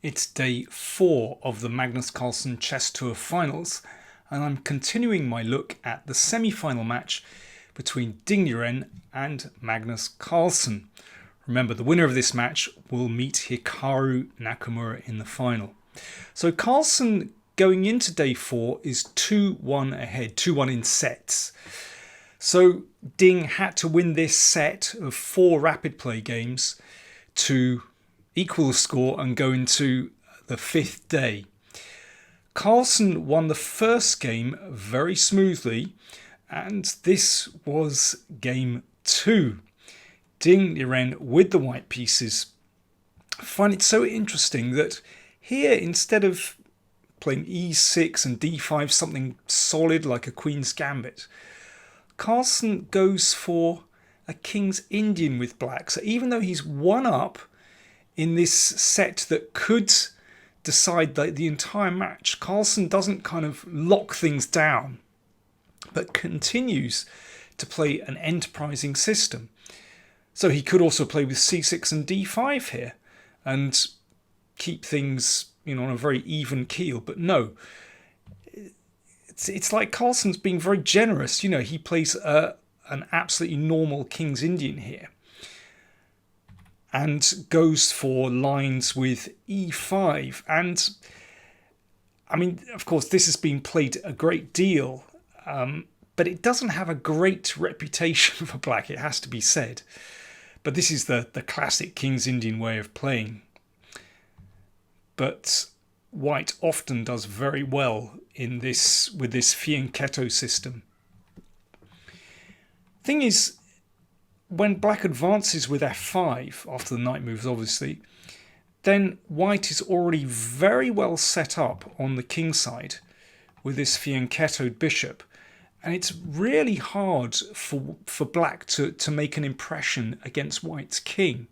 It's day 4 of the Magnus Carlsen Chess Tour Finals, and I'm continuing my look at the semi-final match between Liren and Magnus Carlsen. Remember, the winner of this match will meet Hikaru Nakamura in the final. So Carlsen, going into day 4, is 2-1 ahead, 2-1 in sets. So Ding had to win this set of 4 rapid play games to equal the score and go into the 5th day. Carlsen won the first game very smoothly, and this was game 2. Ding Liren with the white pieces. I find it so interesting that here, instead of playing e6 and d5, something solid like a Queen's Gambit, Carlsen goes for a King's Indian with black. So even though he's one up in this set that could decide the entire match, Carlsen doesn't kind of lock things down, but continues to play an enterprising system. So he could also play with c6 and d5 here and keep things, on a very even keel. But no, it's like Carlsen's being very generous. He plays an absolutely normal King's Indian here and goes for lines with e5. And I mean, of course, this has been played a great deal, but it doesn't have a great reputation for black, it has to be said. But this is the classic King's Indian way of playing. But white often does very well in this with this fianchetto system. Thing is, when black advances with f5 after the knight moves, obviously, then white is already very well set up on the king side with this fianchettoed bishop, and it's really hard for black to make an impression against white's king.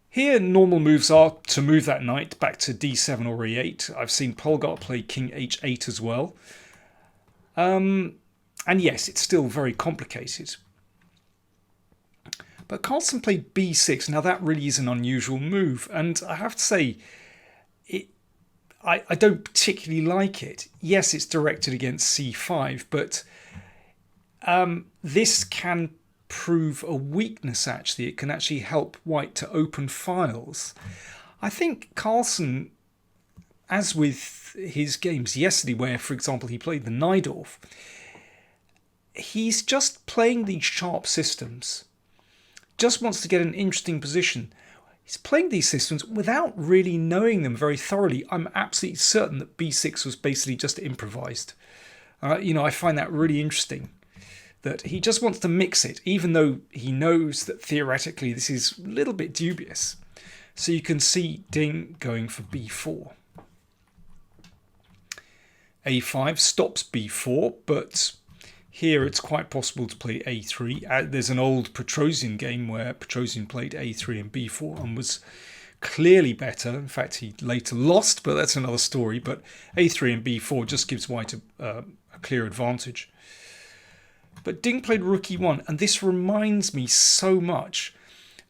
Here, normal moves are to move that knight back to d7 or e8. I've seen Polgar play king h8 as well. And yes, it's still very complicated. But Carlsen played b6. Now that really is an unusual move, and I have to say, I don't particularly like it. Yes, it's directed against c5, but this can prove a weakness, actually. It can actually help white to open files. I think Carlsen, as with his games yesterday, where, for example, he played the Najdorf, he's just playing these sharp systems. Just wants to get an interesting position. He's playing these systems without really knowing them very thoroughly. I'm absolutely certain that b6 was basically just improvised. I find that really interesting, that he just wants to mix it, even though he knows that theoretically this is a little bit dubious. So you can see Ding going for b4. a5 stops b4, but here it's quite possible to play a3. There's an old Petrosian game where Petrosian played a3 and b4 and was clearly better. In fact, he later lost, but that's another story. But a3 and b4 just gives white a clear advantage. But Ding played rook e1, and this reminds me so much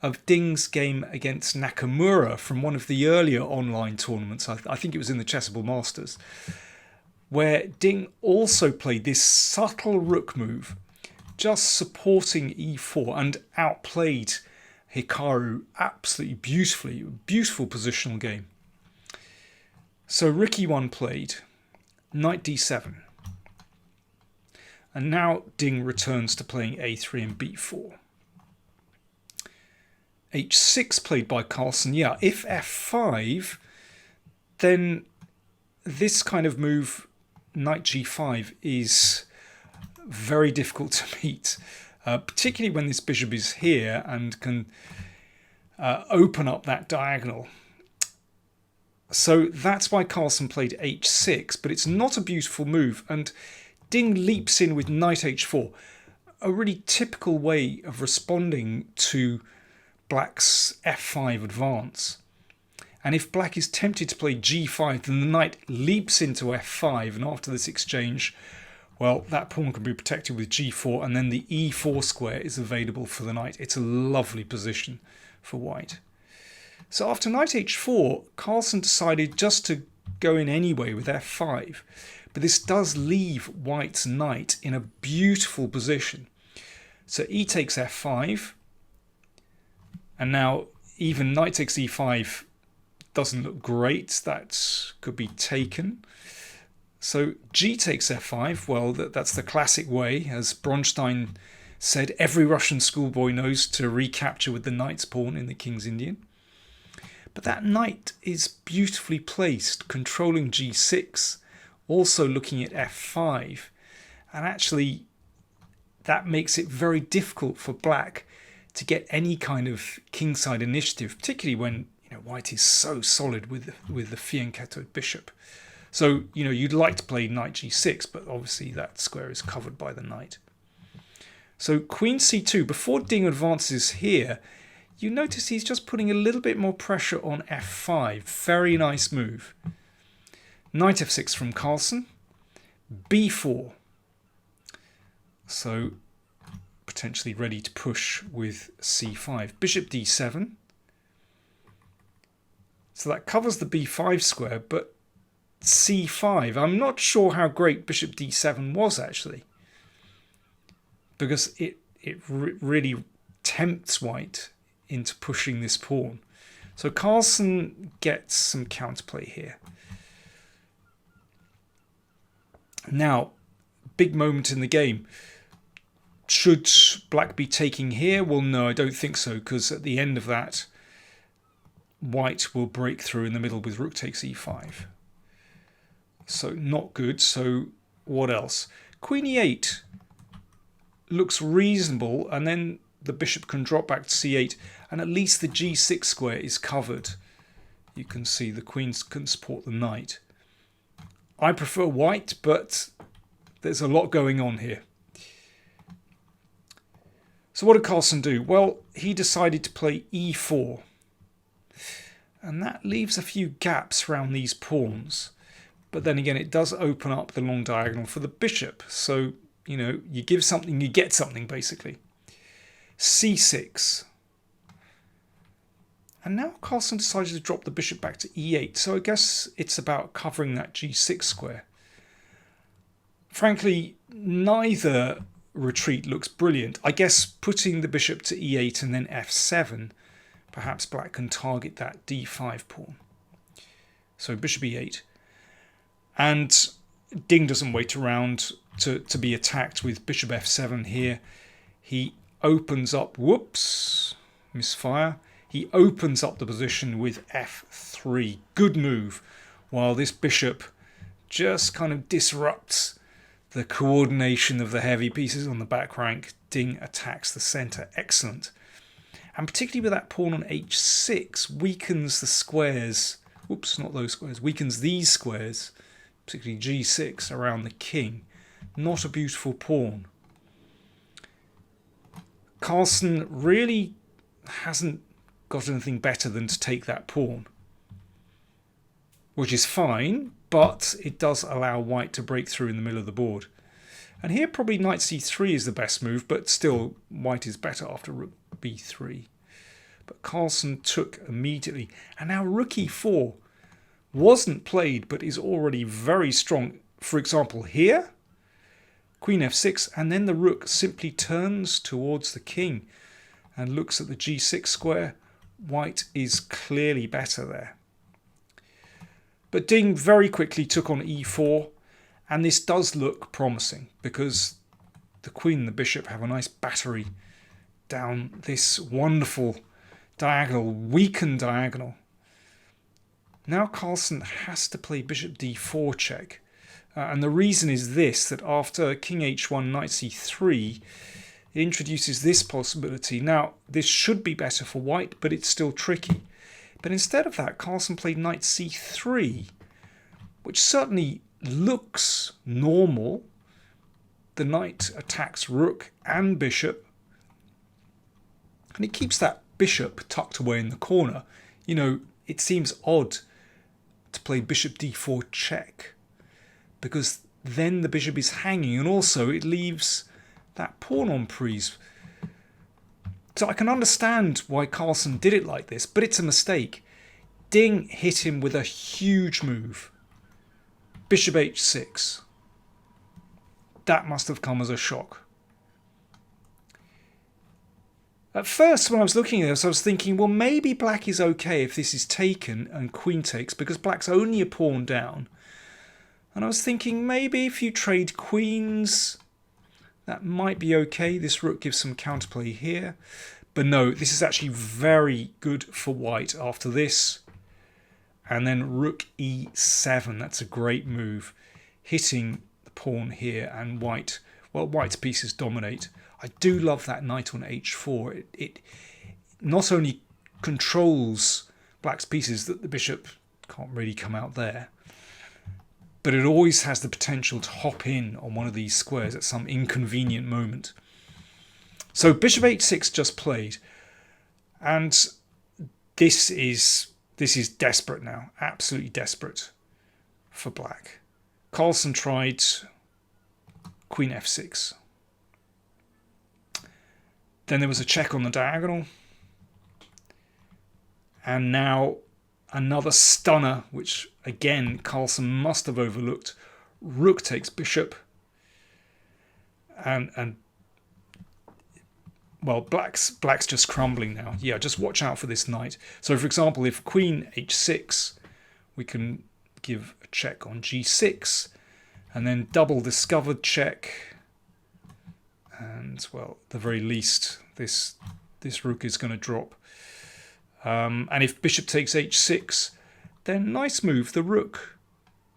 of Ding's game against Nakamura from one of the earlier online tournaments. I think it was in the Chessable Masters, where Ding also played this subtle rook move, just supporting e4, and outplayed Hikaru absolutely beautifully. Beautiful positional game. So rook e1 played, knight d7. And now Ding returns to playing a3 and b4. h6 played by Carlsen. Yeah, if f5, then this kind of move, knight g5, is very difficult to meet, particularly when this bishop is here and can open up that diagonal. So that's why Carlsen played h6, but it's not a beautiful move, and Ding leaps in with knight h4, a really typical way of responding to black's f5 advance. And if black is tempted to play g5, then the knight leaps into f5, and after this exchange, well, that pawn can be protected with g4, and then the e4 square is available for the knight. It's a lovely position for white. So after knight h4, Carlsen decided just to go in anyway with f5. But this does leave white's knight in a beautiful position. So e takes f5. And now even knight takes e5 doesn't look great. That could be taken. So g takes f5. Well, that's the classic way. As Bronstein said, every Russian schoolboy knows to recapture with the knight's pawn in the King's Indian. But that knight is beautifully placed, controlling g6, also looking at f5. And actually, that makes it very difficult for black to get any kind of kingside initiative, particularly when white is so solid with the fianchettoed bishop. So, you'd like to play knight g6, but obviously that square is covered by the knight. So queen c2, before Ding advances here, you notice he's just putting a little bit more pressure on f5. Very nice move. Knight f6 from Carlsen. b4. So potentially ready to push with c5. Bishop d7. So that covers the b5 square, but c5. I'm not sure how great bishop d7 was actually, because it really tempts white into pushing this pawn. So Carlsen gets some counterplay here. Now, big moment in the game. Should black be taking here? Well, no, I don't think so, because at the end of that, white will break through in the middle with rook takes e5. So not good. So what else? Queen e8 looks reasonable, and then the bishop can drop back to c8, and at least the g6 square is covered. You can see the queen can support the knight. I prefer white, but there's a lot going on here. So what did Carlsen do? Well, he decided to play e4. And that leaves a few gaps around these pawns. But then again, it does open up the long diagonal for the bishop. So, you give something, you get something, basically. c6. And now Carlsen decided to drop the bishop back to e8. So I guess it's about covering that g6 square. Frankly, neither retreat looks brilliant. I guess putting the bishop to e8 and then f7, perhaps black can target that d5 pawn. So bishop e8. And Ding doesn't wait around to be attacked with bishop f7 here. He opens up, whoops, misfire. He opens up the position with f3. Good move. While this bishop just kind of disrupts the coordination of the heavy pieces on the back rank, Ding attacks the center. Excellent. And particularly with that pawn on h6, weakens the squares. Whoops, not those squares. Weakens these squares, particularly g6, around the king. Not a beautiful pawn. Carlsen really hasn't got anything better than to take that pawn, which is fine, but it does allow white to break through in the middle of the board. And here probably knight c3 is the best move, but still white is better after rook b3. But Carlsen took immediately. And now rook e4 wasn't played, but is already very strong. For example, here, queen f6, and then the rook simply turns towards the king and looks at the g6 square. White is clearly better there. But Ding very quickly took on e4, and this does look promising because the queen and the bishop have a nice battery down this wonderful diagonal, weakened diagonal. Now Carlsen has to play bishop d4 check. And the reason is this, that after king h1, knight c3, it introduces this possibility. Now, this should be better for white, but it's still tricky. But instead of that, Carlsen played knight c3, which certainly looks normal. The knight attacks rook and bishop, and it keeps that bishop tucked away in the corner. It seems odd to play bishop d4 check, because then the bishop is hanging, and also it leaves that pawn en prise. So I can understand why Carlsen did it like this, but it's a mistake. Ding hit him with a huge move. Bishop h6. That must have come as a shock. At first, when I was looking at this, I was thinking, well, maybe black is okay if this is taken and queen takes, because black's only a pawn down. And I was thinking, maybe if you trade queens, that might be okay. This rook gives some counterplay here. But no, this is actually very good for white after this. And then rook e7. That's a great move. Hitting the pawn here, and white, well, white's pieces dominate. I do love that knight on h4. It not only controls black's pieces, that the bishop can't really come out there, but it always has the potential to hop in on one of these squares at some inconvenient moment. So bishop h6 just played, and this is desperate now, absolutely desperate for black. Carlsen tried queen f6. Then there was a check on the diagonal. And now another stunner, which again Carlsen must have overlooked. Rook takes bishop. And well, black's just crumbling now. Yeah, just watch out for this knight. So for example, if queen h6, we can give a check on g6, and then double discovered check. And well, at the very least, this rook is going to drop. And if bishop takes h6, then nice move. The rook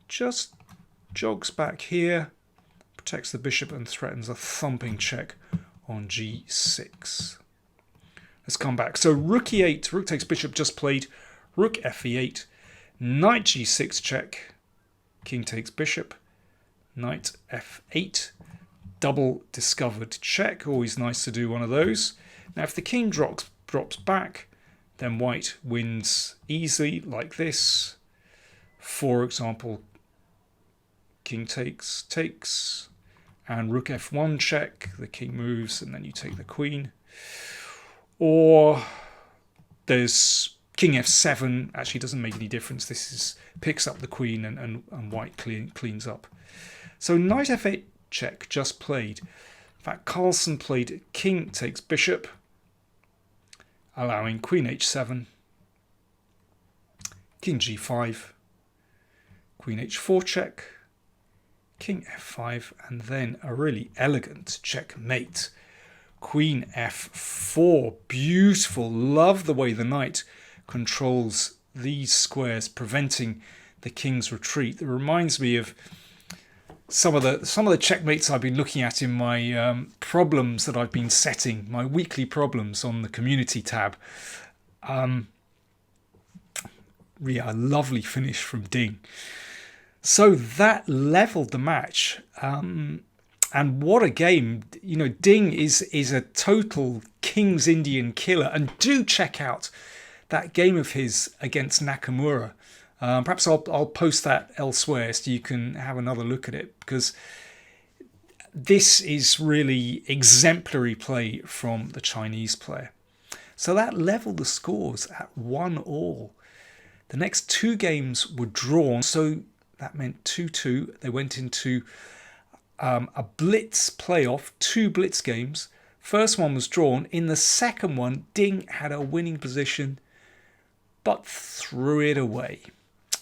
just jogs back here, protects the bishop, and threatens a thumping check on g6. Let's come back. So rook e8, rook takes bishop, just played. Rook fe8, knight g6 check, king takes bishop, knight f8. Double discovered check, always nice to do one of those. Now if the king drops back, then white wins easily like this. For example, king takes, and rook f1 check, the king moves, and then you take the queen. Or there's king f7, actually doesn't make any difference. This picks up the queen, and white cleans up. So knight f8 check just played. In fact, Carlsen played king takes bishop, allowing queen h7, king g5, queen h4 check, king f5, and then a really elegant checkmate. Queen f4, beautiful. Love the way the knight controls these squares, preventing the king's retreat. It reminds me of some of the checkmates I've been looking at in my problems that I've been setting, my weekly problems on the community tab. Yeah, a lovely finish from Ding. So that leveled the match. And what a game. You know, Ding is a total King's Indian killer. And do check out that game of his against Nakamura. Perhaps I'll post that elsewhere so you can have another look at it, because this is really exemplary play from the Chinese player. So that leveled the scores at 1-1. The next two games were drawn, so that meant 2-2. They went into a blitz playoff, 2 blitz games. First one was drawn. In the second one, Ding had a winning position, but threw it away.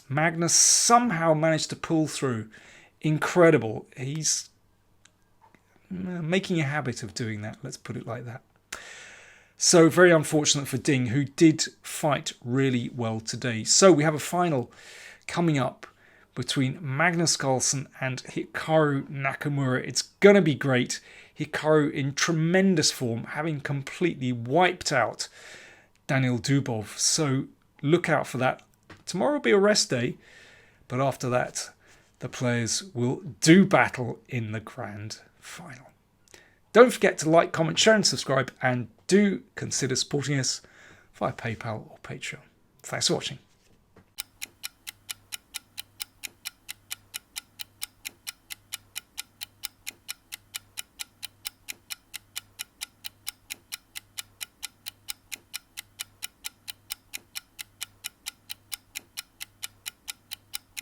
Magnus somehow managed to pull through. Incredible. He's making a habit of doing that, let's put it like that. So very unfortunate for Ding, who did fight really well today. So we have a final coming up between Magnus Carlsen and Hikaru Nakamura. It's going to be great. Hikaru in tremendous form, having completely wiped out Daniil Dubov. So look out for that. Tomorrow will be a rest day, but after that, the players will do battle in the grand final. Don't forget to like, comment, share and subscribe, and do consider supporting us via PayPal or Patreon. Thanks for watching.